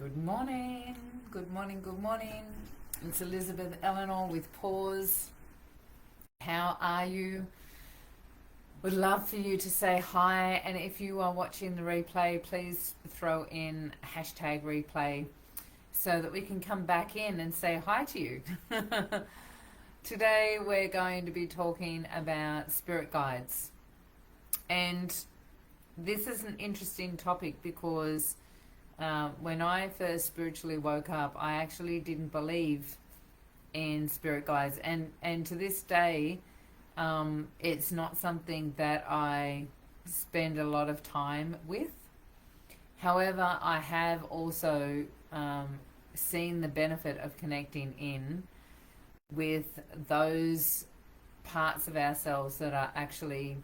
Good morning, good morning, good morning. It's Elizabeth Eleanor with Pause. How are you? Would love for you to say hi, and if you are watching the replay, please throw in hashtag replay so that we can come back in and say hi to you. Today we're going to be talking about spirit guides, and this is an interesting topic because when I first spiritually woke up, I actually didn't believe in spirit guides, and to this day, it's not something that I spend a lot of time with. However, I have also seen the benefit of connecting in with those parts of ourselves that are actually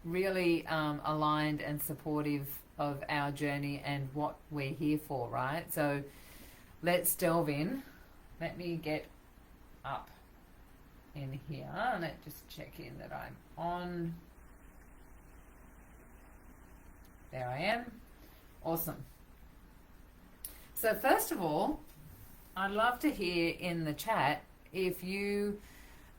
really aligned and supportive of our journey and what we're here for, right? So let's delve in. Let me get up in here and let just check in that I'm on. There I am. Awesome. So first of all, I'd love to hear in the chat if you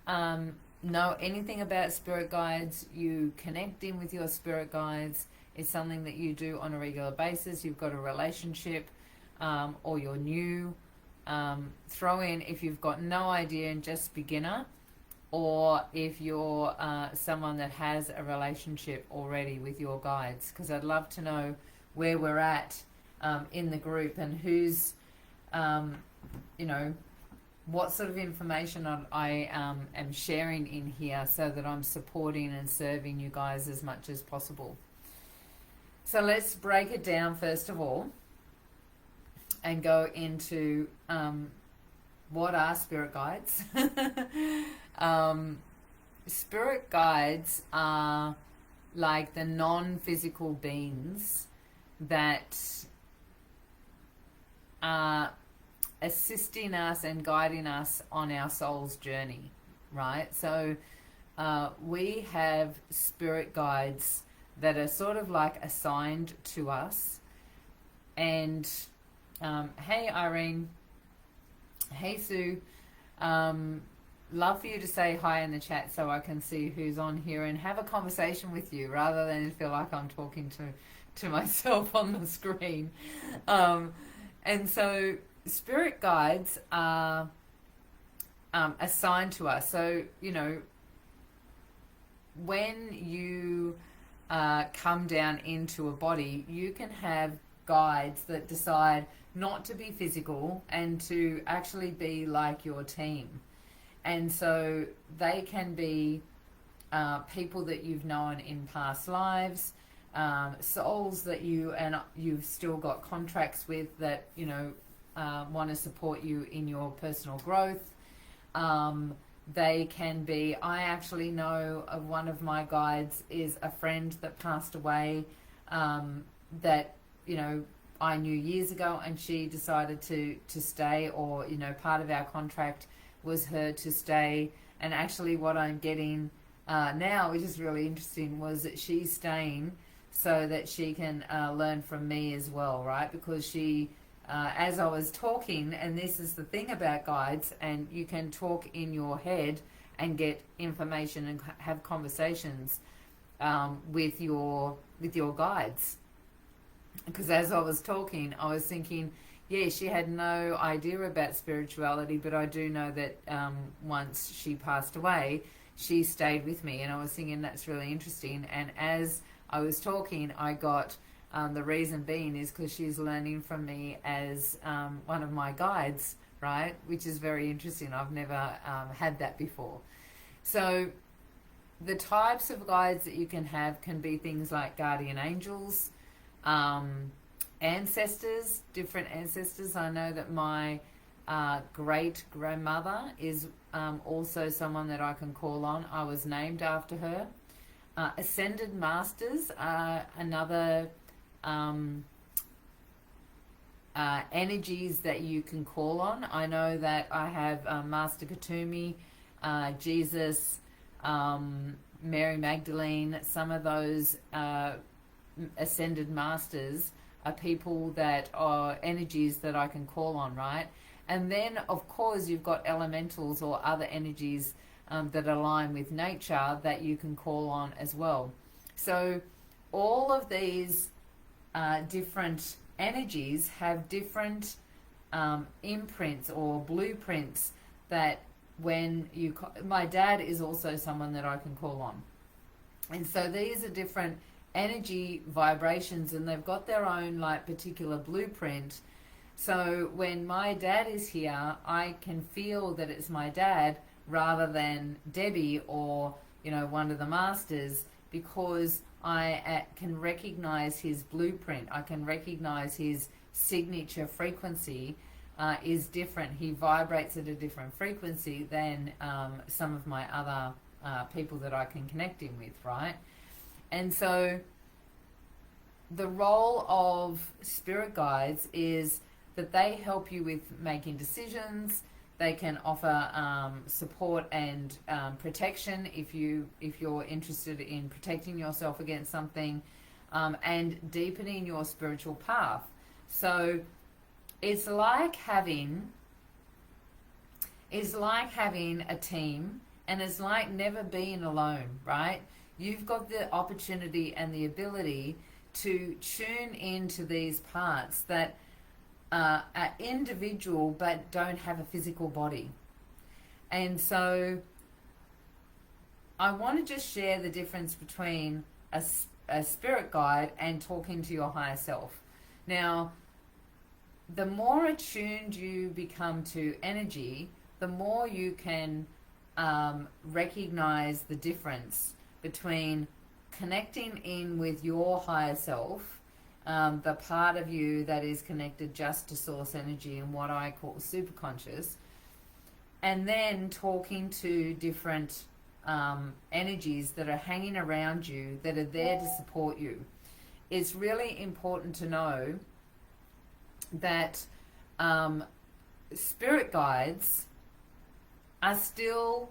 know anything about spirit guides, you connect in with your spirit guides, it's something that you do on a regular basis, you've got a relationship, or you're new. Throw in if you've got no idea and just beginner, or if you're someone that has a relationship already with your guides, because I'd love to know where we're at in the group and who's, what sort of information I am sharing in here so that I'm supporting and serving you guys as much as possible. So let's break it down first of all and go into what are spirit guides. Spirit guides are like the non-physical beings that are assisting us and guiding us on our soul's journey, right? So we have spirit guides that are sort of like assigned to us. And hey Irene, hey Sue, love for you to say hi in the chat so I can see who's on here and have a conversation with you rather than feel like I'm talking to myself on the screen. And so spirit guides are assigned to us. So, when you come down into a body, you can have guides that decide not to be physical and to actually be like your team. And so they can be people that you've known in past lives, souls that you've still got contracts with that want to support you in your personal growth. They can be, I actually know of one of my guides is a friend that passed away, that I knew years ago, and she decided to stay, or part of our contract was her to stay. And actually what I'm getting now, which is really interesting, was that she's staying so that she can learn from me as well, right? Because she, as I was talking, and this is the thing about guides, and you can talk in your head and get information and have conversations with your guides. Because as I was talking, I was thinking, yeah, she had no idea about spirituality, but I do know that once she passed away, she stayed with me, and I was thinking that's really interesting. And as I was talking, I got the reason being is because she's learning from me as one of my guides, right? Which is very interesting. I've never had that before. So the types of guides that you can have can be things like guardian angels, ancestors, different ancestors. I know that my great grandmother is also someone that I can call on. I was named after her. Ascended masters are another energies that you can call on. I know that I have Master Katumi, Jesus, Mary Magdalene. Some of those ascended masters are people that are energies that I can call on, right? And then, of course, you've got elementals or other energies that align with nature that you can call on as well. So all of these different energies have different imprints or blueprints that when you... My dad is also someone that I can call on. And so these are different energy vibrations, and they've got their own like particular blueprint. So when my dad is here, I can feel that it's my dad rather than Debbie or, you know, one of the masters, because I can recognize his blueprint. I can recognize his signature frequency is different. He vibrates at a different frequency than some of my other people that I can connect in with, right? And so the role of spirit guides is that they help you with making decisions. They can offer support and protection if you're interested in protecting yourself against something, and deepening your spiritual path. So it's like having a team, and it's like never being alone, right? You've got the opportunity and the ability to tune into these parts that are individual but don't have a physical body. And so I want to just share the difference between a spirit guide and talking to your higher self. Now, the more attuned you become to energy, the more you can recognize the difference between connecting in with your higher self, the part of you that is connected just to source energy and what I call superconscious, and then talking to different energies that are hanging around you that are there to support you. It's really important to know that spirit guides are still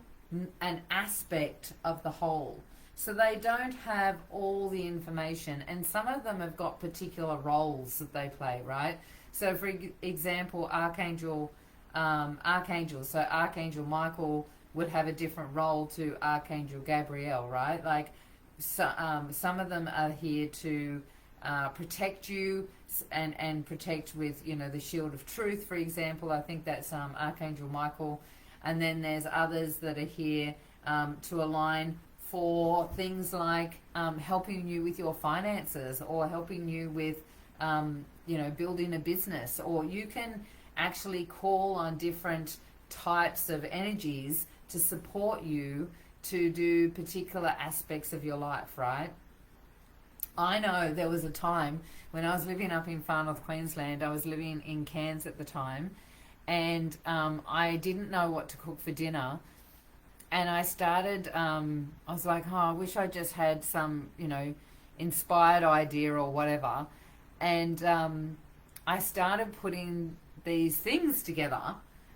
an aspect of the whole. So they don't have all the information, and some of them have got particular roles that they play, right? So for example, Archangel, so Archangel Michael would have a different role to Archangel Gabriel, right? Like some of them are here to protect you and protect with, you know, the shield of truth, for example. I think that's Archangel Michael. And then there's others that are here to align for things like helping you with your finances, or helping you with, you know, building a business. Or you can actually call on different types of energies to support you to do particular aspects of your life, right? I know there was a time when I was living up in far north Queensland. I was living in Cairns at the time, and I didn't know what to cook for dinner. And I started, I was like, oh, I wish I just had some, you know, inspired idea or whatever. And I started putting these things together,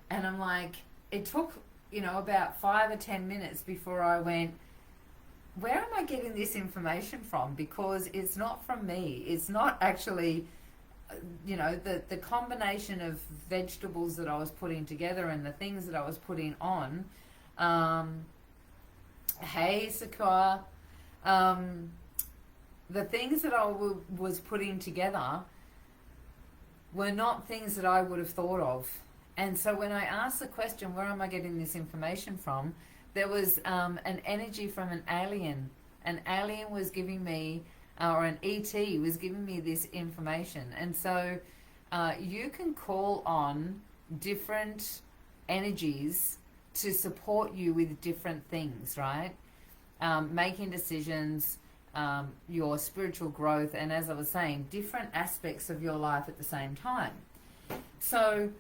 and I'm like, it took, you know, about 5 or 10 minutes before I went, where am I getting this information from? Because it's not from me. It's not actually, you know, the combination of vegetables that I was putting together and the things that I was putting on. Hey, Sakura. The things that I was putting together were not things that I would have thought of. And so when I asked the question, where am I getting this information from? There was an energy from an alien. An alien was giving me, or an ET was giving me this information. And so you can call on different energies to support you with different things, right? Making decisions, your spiritual growth, and as I was saying, different aspects of your life at the same time. So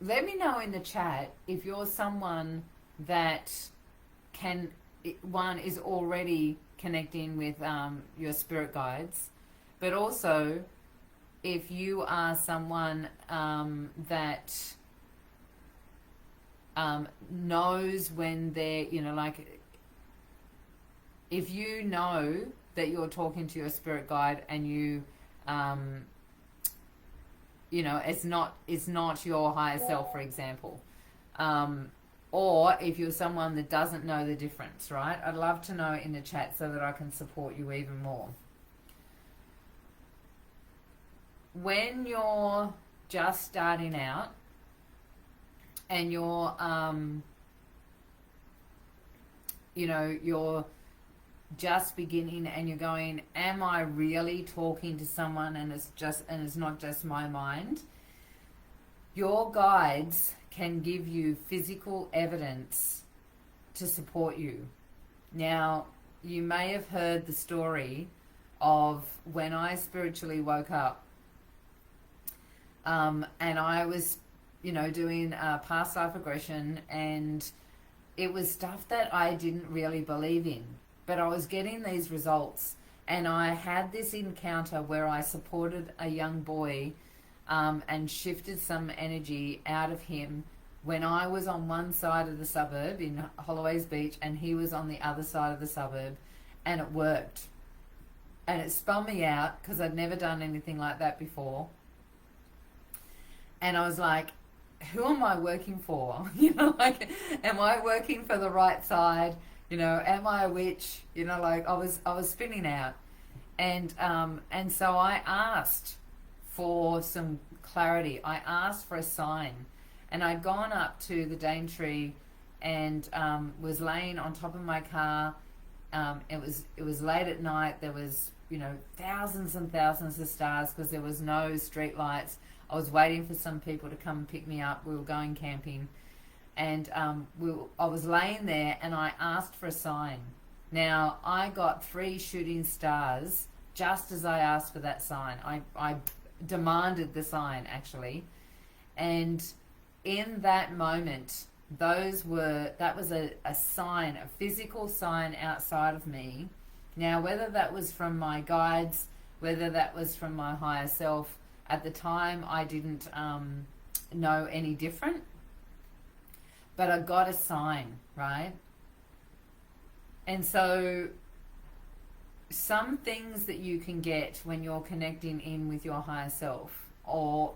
let me know in the chat if you're someone that is already connecting with your spirit guides, but also if you are someone that knows when they're, you know, like, if you know that you're talking to your spirit guide and you, you know, it's not your higher self, for example. Or if you're someone that doesn't know the difference, right? I'd love to know in the chat so that I can support you even more. When you're just starting out and you're, you know, you're just beginning and you're going, am I really talking to someone and it's not just my mind? Your guides can give you physical evidence to support you. Now, you may have heard the story of when I spiritually woke up, and I was, you know, doing past life regression, and it was stuff that I didn't really believe in, but I was getting these results. And I had this encounter where I supported a young boy and shifted some energy out of him when I was on one side of the suburb in Holloway's Beach and he was on the other side of the suburb, and it worked. And it spun me out because I'd never done anything like that before. And I was like, who am I working for? You know, like, am I working for the right side? You know, am I a witch? You know, like I was spinning out. And so I asked for some clarity. I asked for a sign. And I'd gone up to the Daintree and was laying on top of my car. It was late at night. There was, you know, thousands and thousands of stars because there was no street lights. I was waiting for some people to come and pick me up. We were going camping. And I was laying there and I asked for a sign. Now, I got 3 shooting stars just as I asked for that sign. I demanded the sign, actually. And in that moment, that was a sign, a physical sign outside of me. Now, whether that was from my guides, whether that was from my higher self, at the time I didn't know any different, but I got a sign, right? And so some things that you can get when you're connecting in with your higher self or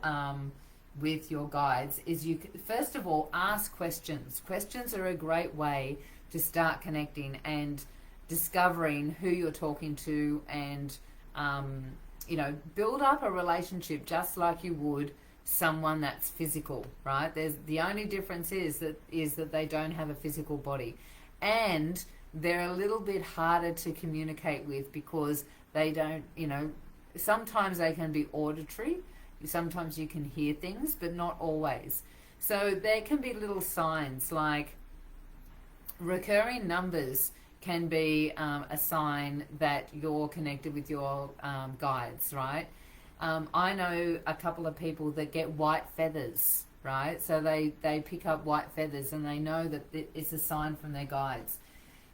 with your guides is first of all, ask questions. Questions are a great way to start connecting and discovering who you're talking to and, you know, build up a relationship just like you would someone that's physical, right? The only difference is that they don't have a physical body, and they're a little bit harder to communicate with because they don't, you know, sometimes they can be auditory, sometimes you can hear things, but not always. So there can be little signs like recurring numbers can be a sign that you're connected with your guides, right? I know a couple of people that get white feathers, right? So they pick up white feathers and they know that it's a sign from their guides.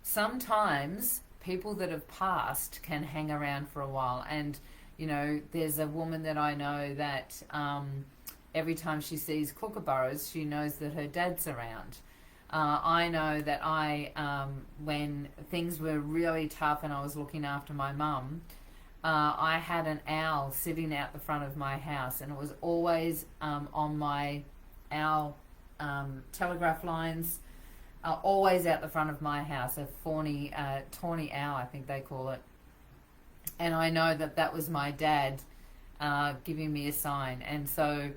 Sometimes people that have passed can hang around for a while. And, you know, there's a woman that I know that every time she sees kookaburras, she knows that her dad's around. I know that when things were really tough and I was looking after my mum, I had an owl sitting out the front of my house, and it was always on my owl telegraph lines, always out the front of my house, a tawny owl, I think they call it. And I know that was my dad giving me a sign. And so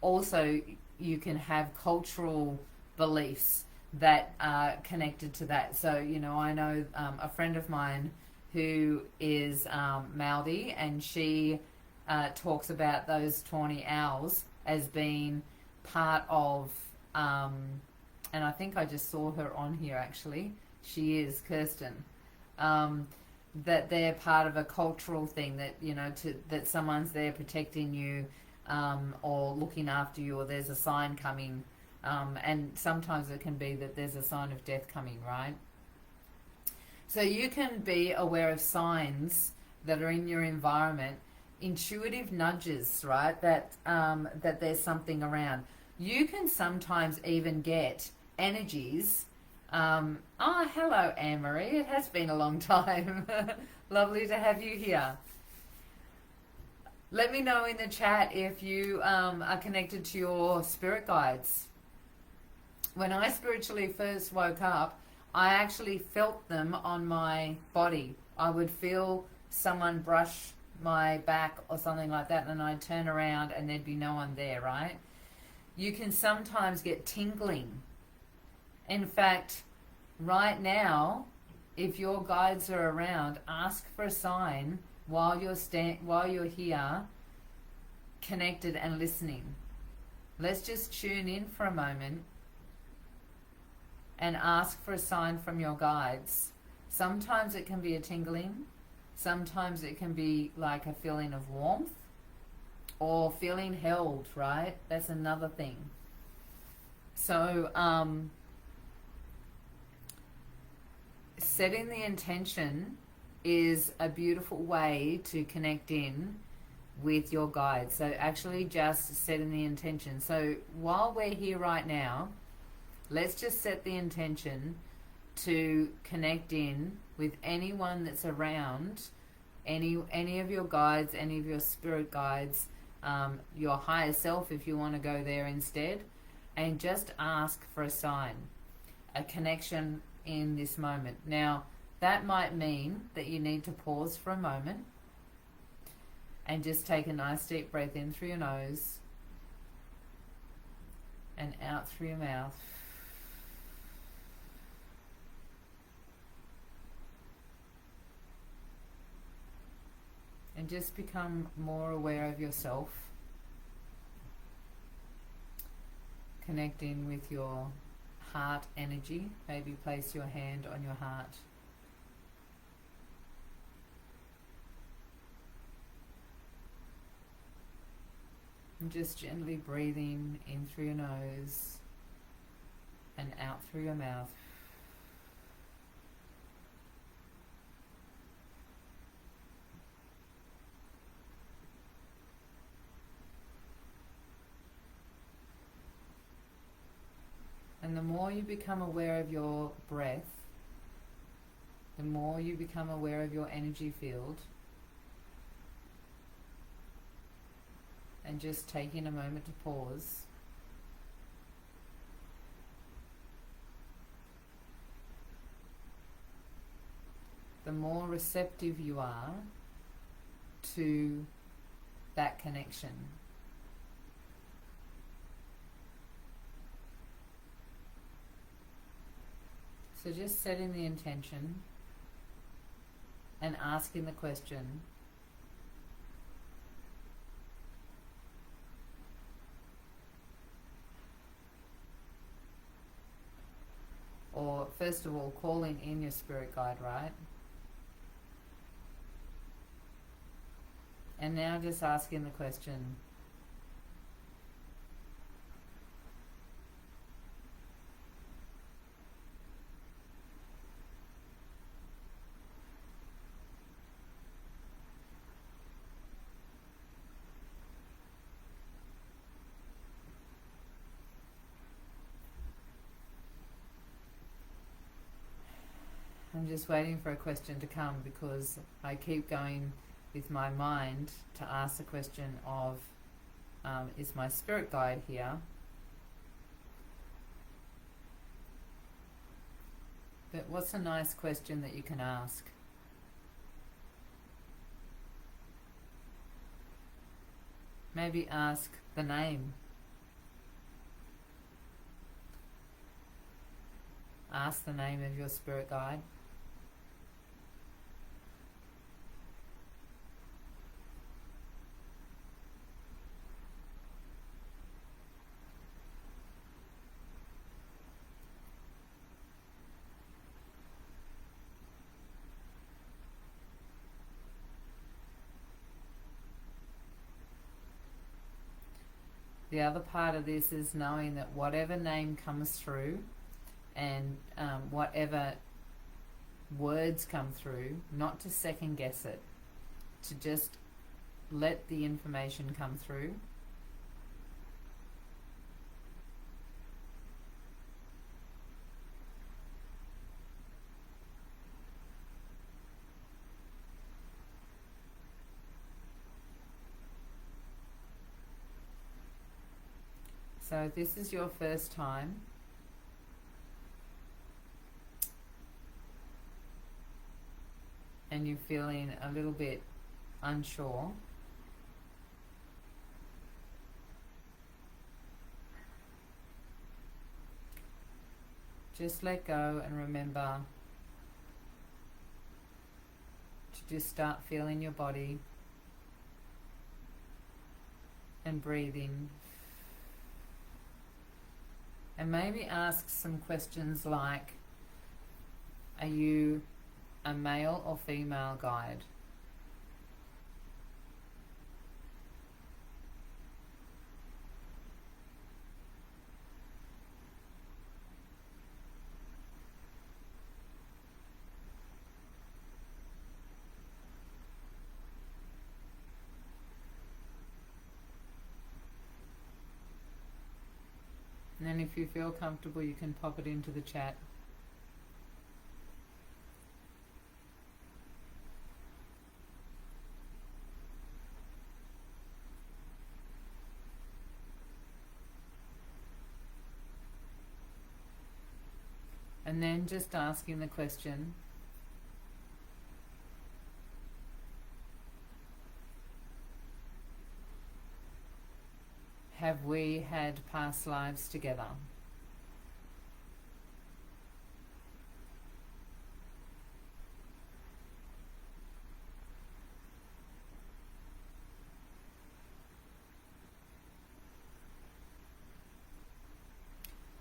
also you can have cultural beliefs that are connected to that. So, you know, I know a friend of mine who is Maori, and she talks about those tawny owls as being part of, and I think I just saw her on here actually, she is Kirsten, that they're part of a cultural thing that, you know, that someone's there protecting you or looking after you, or there's a sign coming. And sometimes it can be that there's a sign of death coming, right? So you can be aware of signs that are in your environment, intuitive nudges, right? That there's something around. You can sometimes even get energies Hello, Anne-Marie. It has been a long time. Lovely to have you here. Let me know in the chat if you are connected to your spirit guides. When I spiritually first woke up, I actually felt them on my body. I would feel someone brush my back or something like that, and I'd turn around and there'd be no one there, right? You can sometimes get tingling. In fact, right now, if your guides are around, ask for a sign while you're here, connected and listening. Let's just tune in for a moment and ask for a sign from your guides. Sometimes it can be a tingling, sometimes it can be like a feeling of warmth or feeling held, right? That's another thing. So, setting the intention is a beautiful way to connect in with your guides. So actually just setting the intention. So while we're here right now, let's just set the intention to connect in with anyone that's around, any of your guides, any of your spirit guides, your higher self if you want to go there instead, and just ask for a sign, a connection in this moment. Now, that might mean that you need to pause for a moment and just take a nice deep breath in through your nose and out through your mouth. And just become more aware of yourself. Connect in with your heart energy. Maybe place your hand on your heart. And just gently breathing in through your nose and out through your mouth. And the more you become aware of your breath, the more you become aware of your energy field, and just taking a moment to pause, the more receptive you are to that connection. So just setting the intention and asking the question, or first of all calling in your spirit guide, right? And now just asking the question, I'm just waiting for a question to come because I keep going with my mind to ask the question of, is my spirit guide here? But what's a nice question that you can ask? Maybe ask the name. Ask the name of your spirit guide. The other part of this is knowing that whatever name comes through and whatever words come through, not to second guess it, to just let the information come through. So if this is your first time, and you're feeling a little bit unsure, just let go and remember to just start feeling your body and breathing. And maybe ask some questions like, are you a male or female guide? And then if you feel comfortable, you can pop it into the chat. And then just asking the question, have we had past lives together?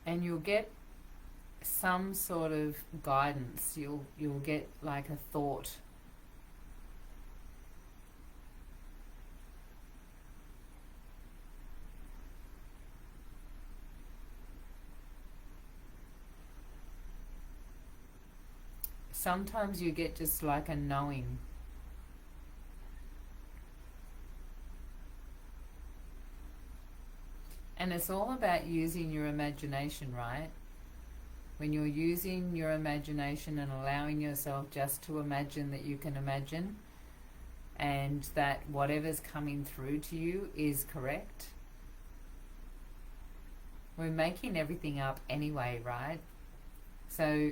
And you'll get some sort of guidance. You'll get like a thought. Sometimes you get just like a knowing. And it's all about using your imagination, right? When you're using your imagination and allowing yourself just to imagine that you can imagine, and that whatever's coming through to you is correct. We're making everything up anyway, right? So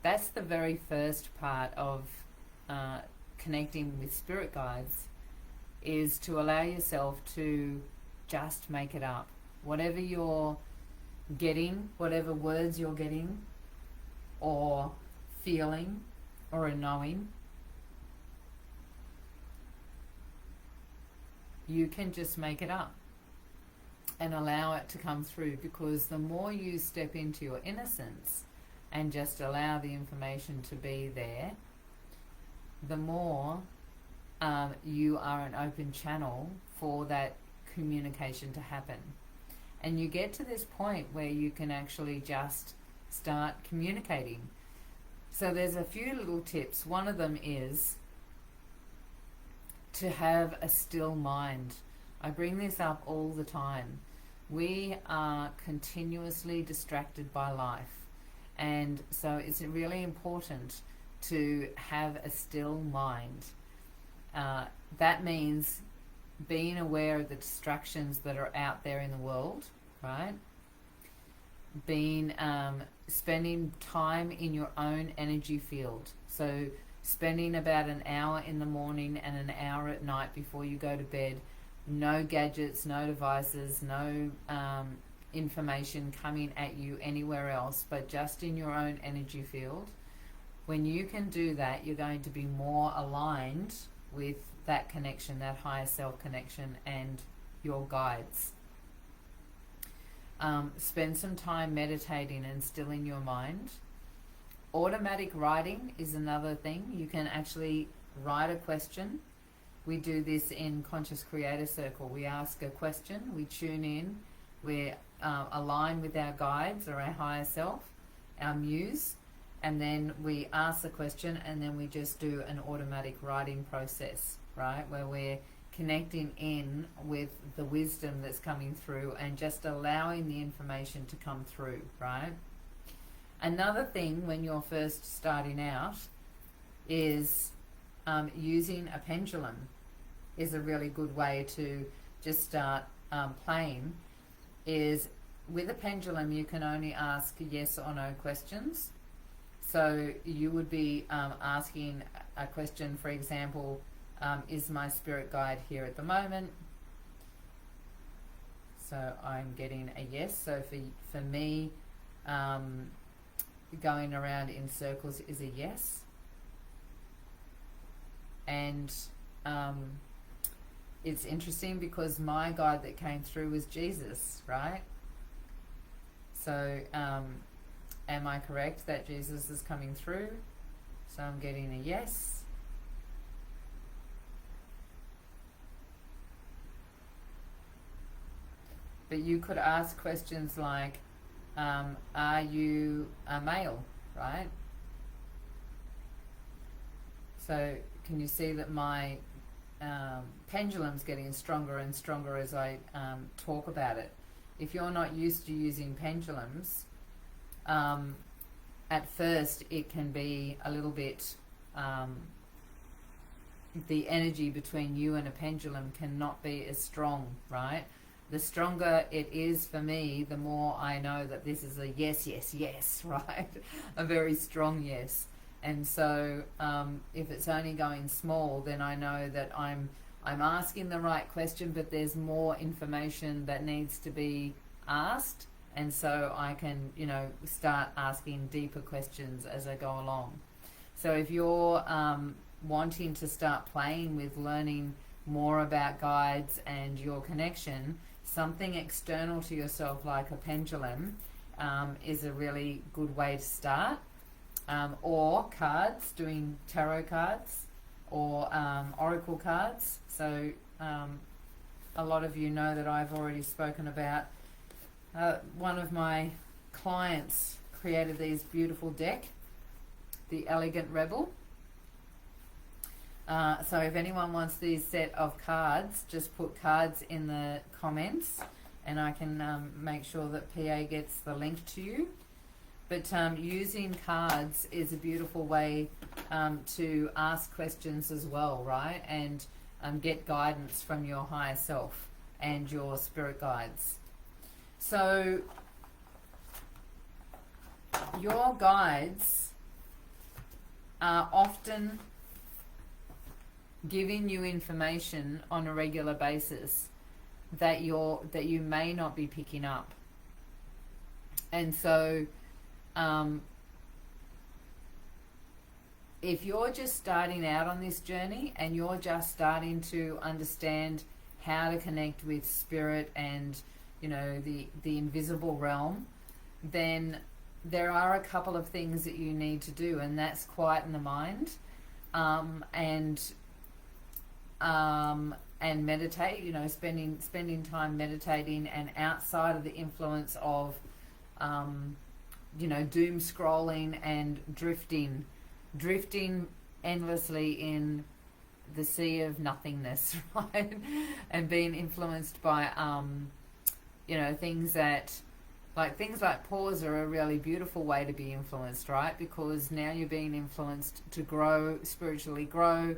that's the very first part of connecting with spirit guides, is to allow yourself to just make it up. Whatever you're getting, whatever words you're getting, or feeling, or a knowing, you can just make it up and allow it to come through, because the more you step into your innocence and just allow the information to be there, the more you are an open channel for that communication to happen. And you get to this point where you can actually just start communicating. So there's a few little tips. One of them is to have a still mind. I bring this up all the time. We are continuously distracted by life. And so it's really important to have a still mind. That means being aware of the distractions that are out there in the world, right? Spending time in your own energy field. So spending about an hour in the morning and an hour at night before you go to bed. No gadgets, no devices, no information coming at you anywhere else, but just in your own energy field. When you can do that, you're going to be more aligned with that connection, that higher self connection, and your guides. Spend some time meditating and stilling your mind. Automatic writing is another thing. You can actually write a question. We do this in Conscious Creator Circle. We ask a question, we tune in, we align with our guides or our higher self, our muse, and then we ask the question, and then we just do an automatic writing process, right, where we're connecting in with the wisdom that's coming through and just allowing the information to come through, right? Another thing when you're first starting out is using a pendulum is a really good way to just start playing. Is with a pendulum, you can only ask yes or no questions. So you would be asking a question, for example, is my spirit guide here at the moment? So I'm getting a yes. So for me, going around in circles is a yes. And it's interesting because my guide that came through was Jesus, right? So am I correct that Jesus is coming through? So I'm getting a yes. But you could ask questions like, are you a male, right? So can you see that my pendulum's getting stronger and stronger as I talk about it? If you're not used to using pendulums, at first it can be a little bit, the energy between you and a pendulum cannot be as strong, right? The stronger it is for me, the more I know that this is a yes, yes, yes, right? A very strong yes. And so if it's only going small, then I know that I'm asking the right question, but there's more information that needs to be asked. And so I can, start asking deeper questions as I go along. So if you're wanting to start playing with learning more about guides and your connection, something external to yourself like a pendulum is a really good way to start. Or cards, doing tarot cards or oracle cards. So a lot of you know that I've already spoken about one of my clients created these beautiful deck, the Elegant Rebel. So if anyone wants these set of cards, just put cards in the comments and I can make sure that PA gets the link to you. But using cards is a beautiful way to ask questions as well, right? And get guidance from your higher self and your spirit guides. So your guides are often giving you information on a regular basis that you may not be picking up. And so if you're just starting out on this journey and you're just starting to understand how to connect with spirit and the invisible realm, then there are a couple of things that you need to do, and that's quieten the mind and meditate, spending time meditating and outside of the influence of doom scrolling and drifting endlessly in the sea of nothingness, right? And being influenced by things like pause are a really beautiful way to be influenced, right? Because now you're being influenced to grow, spiritually grow.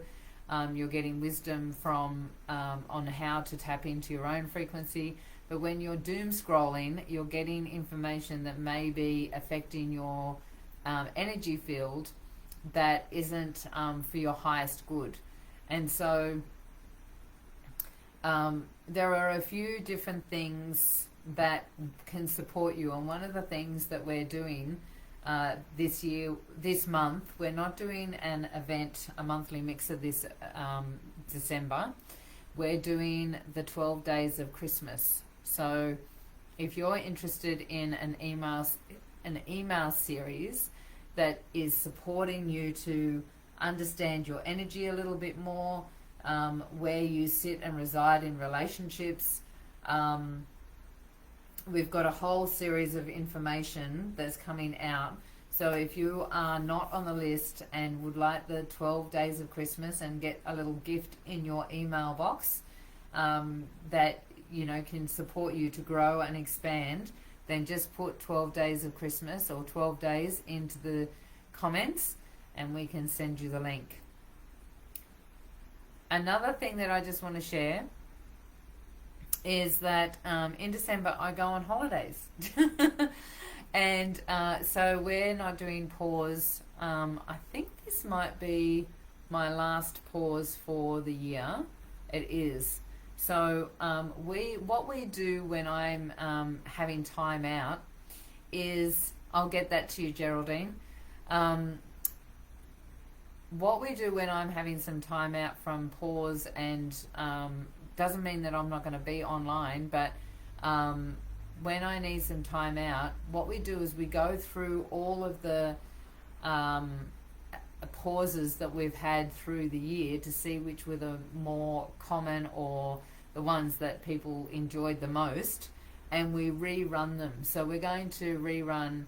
You're getting wisdom from on how to tap into your own frequency. But when you're doom scrolling, you're getting information that may be affecting your energy field that isn't for your highest good. And so there are a few different things that can support you. And one of the things that we're doing this month, we're not doing an event, a monthly mixer this December. We're doing the 12 days of Christmas. So if you're interested in an email series that is supporting you to understand your energy a little bit more, where you sit and reside in relationships, we've got a whole series of information that's coming out. So if you are not on the list and would like the 12 days of Christmas and get a little gift in your email box that can support you to grow and expand, then just put 12 days of Christmas or 12 days into the comments and we can send you the link. Another thing that I just want to share is that in December I go on holidays. And so we're not doing pause. I think this might be my last pause for the year. It is. So what we do when I'm having time out is, I'll get that to you, Geraldine. What we do when I'm having some time out from pause, and doesn't mean that I'm not going to be online, but when I need some time out, what we do is we go through all of the pauses that we've had through the year to see which were the more common or the ones that people enjoyed the most, and we rerun them. So we're going to rerun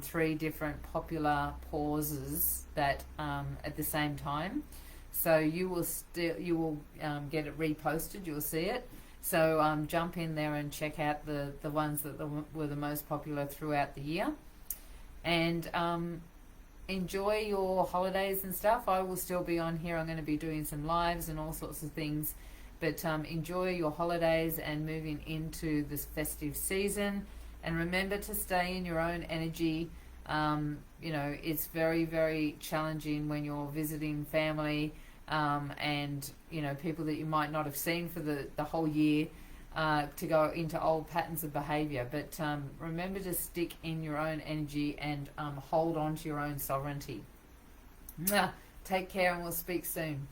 3 different popular pauses that at the same time. So you will get it reposted. You'll see it. So jump in there and check out the ones that were the most popular throughout the year, and enjoy your holidays and stuff. I will still be on here. I'm going to be doing some lives and all sorts of things, but enjoy your holidays and moving into this festive season. And remember to stay in your own energy. It's very, very challenging when you're visiting family and people that you might not have seen for the whole year, to go into old patterns of behavior. But remember to stick in your own energy and hold on to your own sovereignty. Take care, and we'll speak soon.